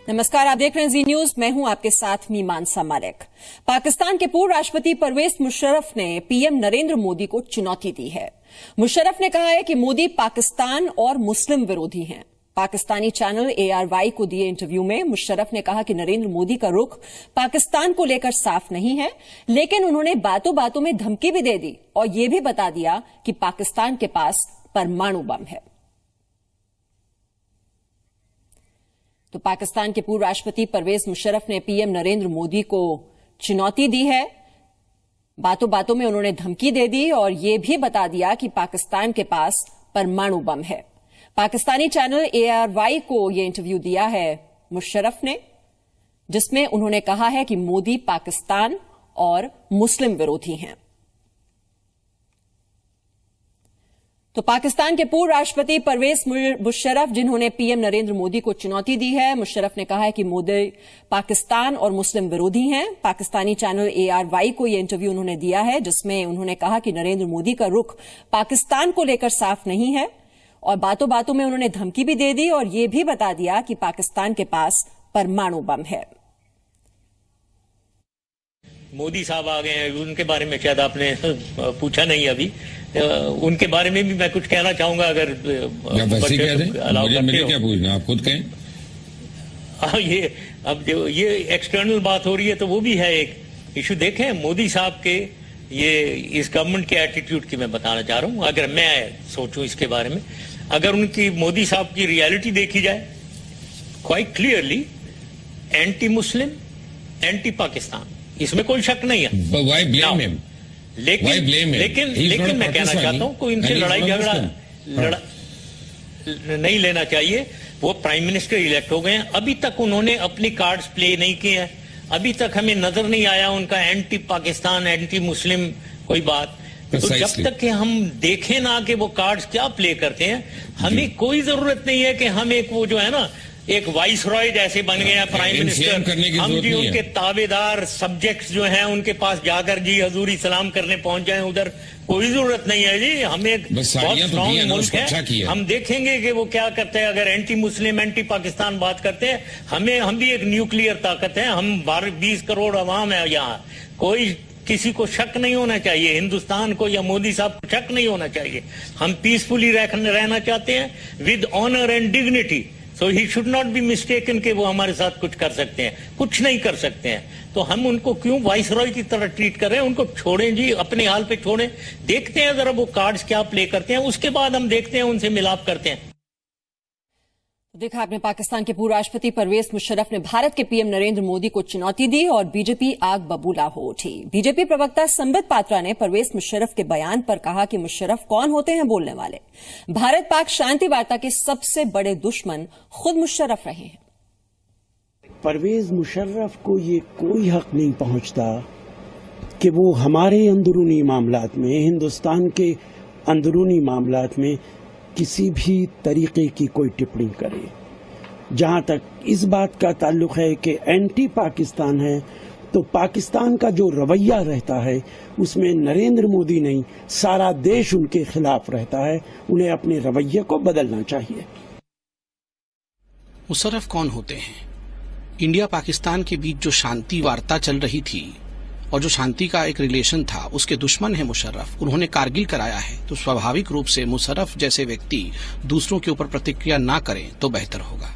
नमस्कार, आप देख रहे हैं जी न्यूज। मैं हूं आपके साथ मीमांसा मलिक। पाकिस्तान के पूर्व राष्ट्रपति परवेज मुशर्रफ ने पीएम नरेंद्र मोदी को चुनौती दी है। मुशर्रफ ने कहा है कि मोदी पाकिस्तान और मुस्लिम विरोधी हैं। पाकिस्तानी चैनल ARY को दिए इंटरव्यू में मुशर्रफ ने कहा कि नरेंद्र मोदी का रुख पाकिस्तान को लेकर साफ नहीं है, लेकिन उन्होंने बातों बातों में धमकी भी दे दी और यह भी बता दिया कि पाकिस्तान के पास परमाणु बम है। तो पाकिस्तान के पूर्व राष्ट्रपति परवेज मुशर्रफ ने पीएम नरेंद्र मोदी को चुनौती दी है। बातों बातों में उन्होंने धमकी दे दी और यह भी बता दिया कि पाकिस्तान के पास परमाणु बम है। पाकिस्तानी चैनल ARY को यह इंटरव्यू दिया है मुशर्रफ ने, जिसमें उन्होंने कहा है कि मोदी पाकिस्तान और मुस्लिम विरोधी हैं। तो पाकिस्तान के पूर्व राष्ट्रपति परवेज मुशर्रफ, जिन्होंने पीएम नरेंद्र मोदी को चुनौती दी है, मुशर्रफ ने कहा है कि मोदी पाकिस्तान और मुस्लिम विरोधी हैं। पाकिस्तानी चैनल ARY को यह इंटरव्यू उन्होंने दिया है, जिसमें उन्होंने कहा कि नरेंद्र मोदी का रुख पाकिस्तान को लेकर साफ नहीं है और बातों बातों में उन्होंने धमकी भी दे दी और यह भी बता दिया कि पाकिस्तान के पास परमाणु बम है। मोदी साहब आ गए हैं, उनके बारे में शायद आपने पूछा नहीं अभी। उनके बारे में भी मैं कुछ कहना चाहूंगा, अगर मुझे क्या पूछना, आप खुद कहें। ये अब जो ये एक्सटर्नल बात हो रही है तो वो भी है एक इशू। देखें, मोदी साहब के ये इस गवर्नमेंट के एटीट्यूड की मैं बताना चाह रहा हूं। अगर मैं सोचूं इसके बारे में, अगर उनकी मोदी साहब की रियलिटी देखी जाए, quite clearly anti Muslim, anti Pakistan, इसमें कोई शक नहीं है। लेकिन मैं कहना चाहता हूं कोई इनसे लड़ाई झगड़ा नहीं लेना चाहिए। वो प्राइम मिनिस्टर इलेक्ट हो गए हैं, अभी तक उन्होंने अपनी कार्ड्स प्ले नहीं किए हैं। अभी तक हमें नजर नहीं आया उनका एंटी पाकिस्तान, एंटी मुस्लिम कोई बात। तो जब तक कि हम देखें ना कि वो कार्ड्स क्या प्ले करते हैं, हमें कोई जरूरत नहीं है कि हम एक वो जो है ना एक वाइस रॉय जैसे बन गए हैं प्राइम मिनिस्टर, हम जी उनके ताबेदार सब्जेक्ट्स जो हैं उनके पास जाकर जी हजूरी सलाम करने पहुंच जाएं। उधर कोई जरूरत नहीं है जी। हम एक बहुत स्ट्रॉन्ग मुल्क है, हम देखेंगे कि वो क्या करते हैं। अगर एंटी मुस्लिम, एंटी पाकिस्तान बात करते हैं, हम भी एक न्यूक्लियर ताकत है। हम 20 करोड़ अवाम है यहाँ। कोई किसी को शक नहीं होना चाहिए, हिंदुस्तान को या मोदी साहब को शक नहीं होना चाहिए। हम पीसफुली रहना चाहते हैं with honour and dignity. So he should not be mistaken कि वो हमारे साथ कुछ कर सकते हैं, कुछ नहीं कर सकते हैं। तो हम उनको क्यों वाइसरॉय की तरह ट्रीट कर रहे हैं? उनको छोड़ें जी, अपने हाल पे छोड़ें। देखते हैं जरा वो कार्ड्स क्या प्ले करते हैं, उसके बाद हम देखते हैं, उनसे मिलाप करते हैं। देखा आपने, पाकिस्तान के पूर्व राष्ट्रपति परवेज मुशर्रफ ने भारत के पीएम नरेंद्र मोदी को चुनौती दी और बीजेपी आग बबूला हो उठी। बीजेपी प्रवक्ता संबित पात्रा ने परवेज मुशर्रफ के बयान पर कहा कि मुशर्रफ कौन होते हैं बोलने वाले? भारत पाक शांति वार्ता के सबसे बड़े दुश्मन खुद मुशर्रफ रहे हैं। परवेज मुशर्रफ को ये कोई हक नहीं पहुंचता कि वो हमारे अंदरूनी मामलात में, हिंदुस्तान के अंदरूनी मामलात में किसी भी तरीके की कोई टिप्पणी करे। जहां तक इस बात का ताल्लुक है कि एंटी पाकिस्तान है, तो पाकिस्तान का जो रवैया रहता है उसमें नरेंद्र मोदी नहीं, सारा देश उनके खिलाफ रहता है। उन्हें अपने रवैये को बदलना चाहिए। मुशर्रफ कौन होते हैं? इंडिया पाकिस्तान के बीच जो शांति वार्ता चल रही थी और जो शांति का एक रिलेशन था, उसके दुश्मन है मुशर्रफ। उन्होंने कारगिल कराया है, तो स्वाभाविक रूप से मुशर्रफ जैसे व्यक्ति दूसरों के ऊपर प्रतिक्रिया ना करें तो बेहतर होगा।